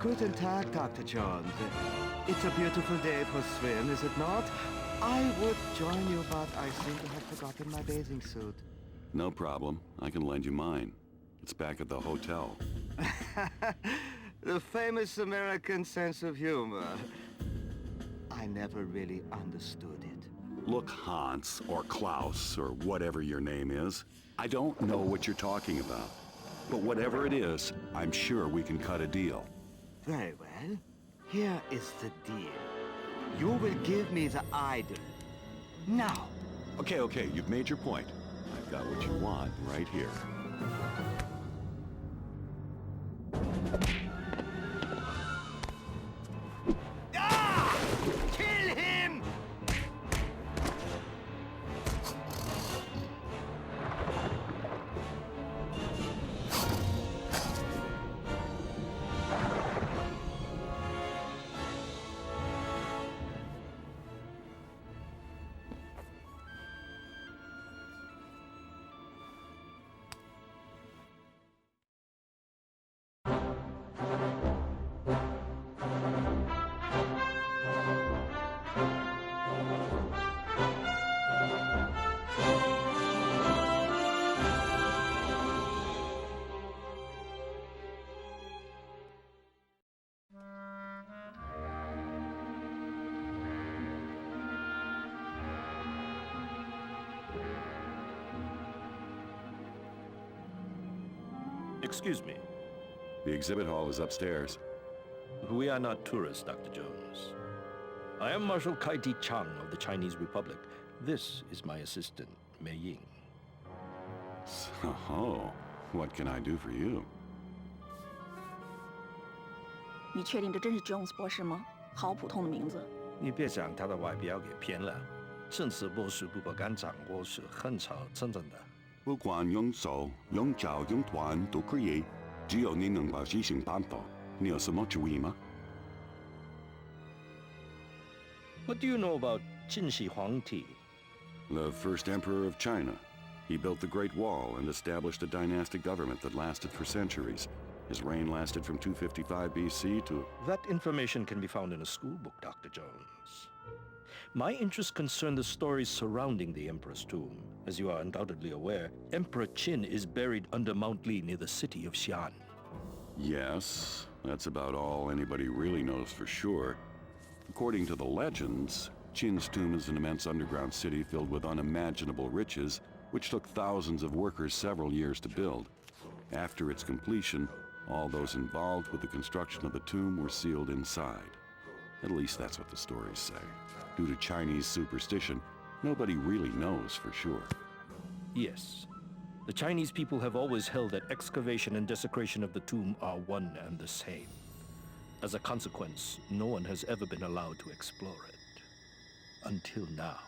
Guten Tag, Dr. Jones. It's a beautiful day for swim, is it not? I would join you, but I seem to have forgotten my bathing suit. No problem. I can lend you mine. It's back at the hotel. The famous American sense of humor. I never really understood it. Look, Hans, or Klaus, or whatever your name is, I don't know what you're talking about. But whatever it is, I'm sure we can cut a deal. Very well. Here is the deal. You will give me the idol. Now. Okay, you've made your point. I've got what you want right here. Kill him! Excuse me. The exhibit hall is upstairs. We are not tourists, Dr. Jones. I am Marshal Kai-Ti Chang of the Chinese Republic. This is my assistant, Mei Ying. So, what can I do for you? 你确定这真是 Jones 博士吗？好普通的名字。你别将他的外表给骗了，甚至博士不敢掌握是很少真正的。不管用手、用脚、用短都可以，只有你能把事情办到。你有什么主意吗？ What do you know about Qin Shi Huangdi? The first emperor of China. He built the Great Wall and established a dynastic government that lasted for centuries. His reign lasted from 255 BC to... That information can be found in a school book, Dr. Jones. My interests concern the stories surrounding the Emperor's tomb. As you are undoubtedly aware, Emperor Qin is buried under Mount Li near the city of Xi'an. Yes, that's about all anybody really knows for sure. According to the legends, Qin's tomb is an immense underground city filled with unimaginable riches, which took thousands of workers several years to build. After its completion, all those involved with the construction of the tomb were sealed inside. At least that's what the stories say. Due to Chinese superstition, nobody really knows for sure. Yes. The Chinese people have always held that excavation and desecration of the tomb are one and the same. As a consequence, no one has ever been allowed to explore it. Until now.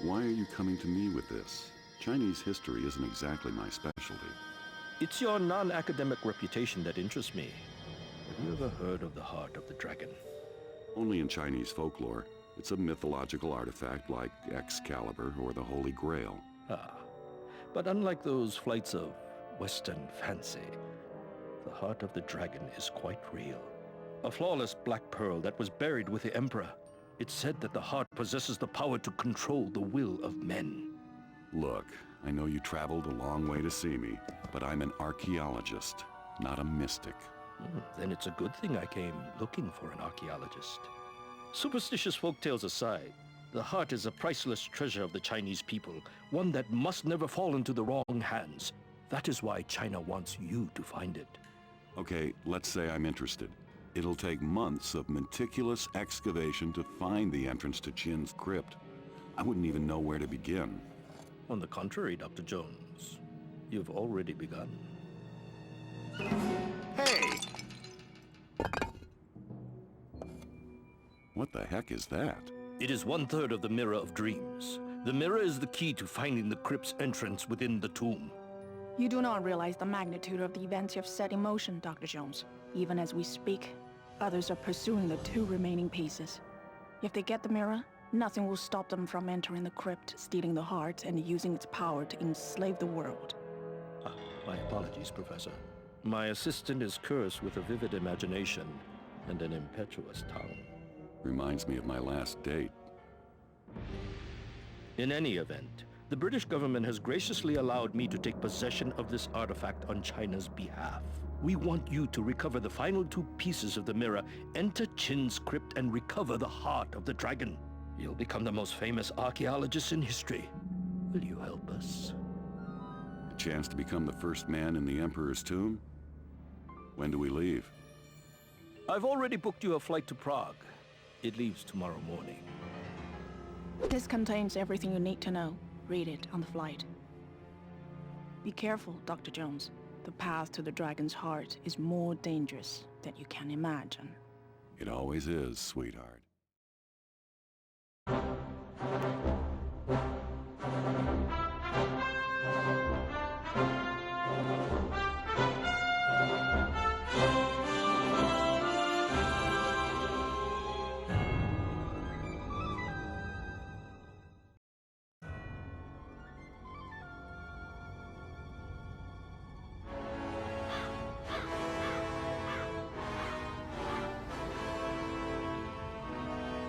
Why are you coming to me with this? Chinese history isn't exactly my specialty. It's your non-academic reputation that interests me. Have you ever heard of the Heart of the Dragon? Only in Chinese folklore. It's a mythological artifact like Excalibur or the Holy Grail. Ah, but unlike those flights of Western fancy, the Heart of the Dragon is quite real. A flawless black pearl that was buried with the Emperor. It's said that the heart possesses the power to control the will of men. Look, I know you traveled a long way to see me, but I'm an archaeologist, not a mystic. Then it's a good thing I came looking for an archaeologist. Superstitious folktales aside, the heart is a priceless treasure of the Chinese people, one that must never fall into the wrong hands. That is why China wants you to find it. Okay, let's say I'm interested. It'll take months of meticulous excavation to find the entrance to Qin's crypt. I wouldn't even know where to begin. On the contrary, Dr. Jones, you've already begun. Hey! What the heck is that? It is 1/3 of the Mirror of Dreams. The mirror is the key to finding the crypt's entrance within the tomb. You do not realize the magnitude of the events you've set in motion, Dr. Jones. Even as we speak, others are pursuing the 2 remaining pieces. If they get the mirror, nothing will stop them from entering the crypt, stealing the heart, and using its power to enslave the world. My apologies, Professor. My assistant is cursed with a vivid imagination and an impetuous tongue. Reminds me of my last date. In any event, the British government has graciously allowed me to take possession of this artifact on China's behalf. We want you to recover the final 2 pieces of the mirror, enter Qin's crypt, and recover the heart of the dragon. You'll become the most famous archaeologist in history. Will you help us? A chance to become the first man in the Emperor's tomb? When do we leave? I've already booked you a flight to Prague. It leaves tomorrow morning. This contains everything you need to know. Read it on the flight. Be careful, Dr. Jones. The path to the dragon's heart is more dangerous than you can imagine. It always is, sweetheart.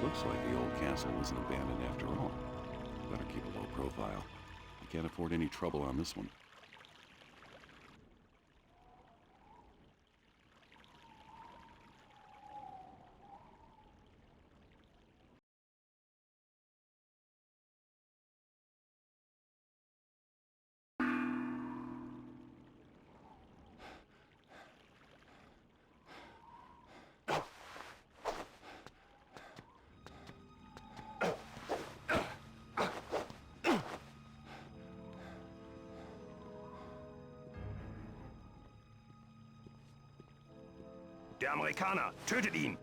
Looks like the old castle isn't abandoned after all. Better keep a low profile. I can't afford any trouble on this one. Der Amerikaner! Tötet ihn!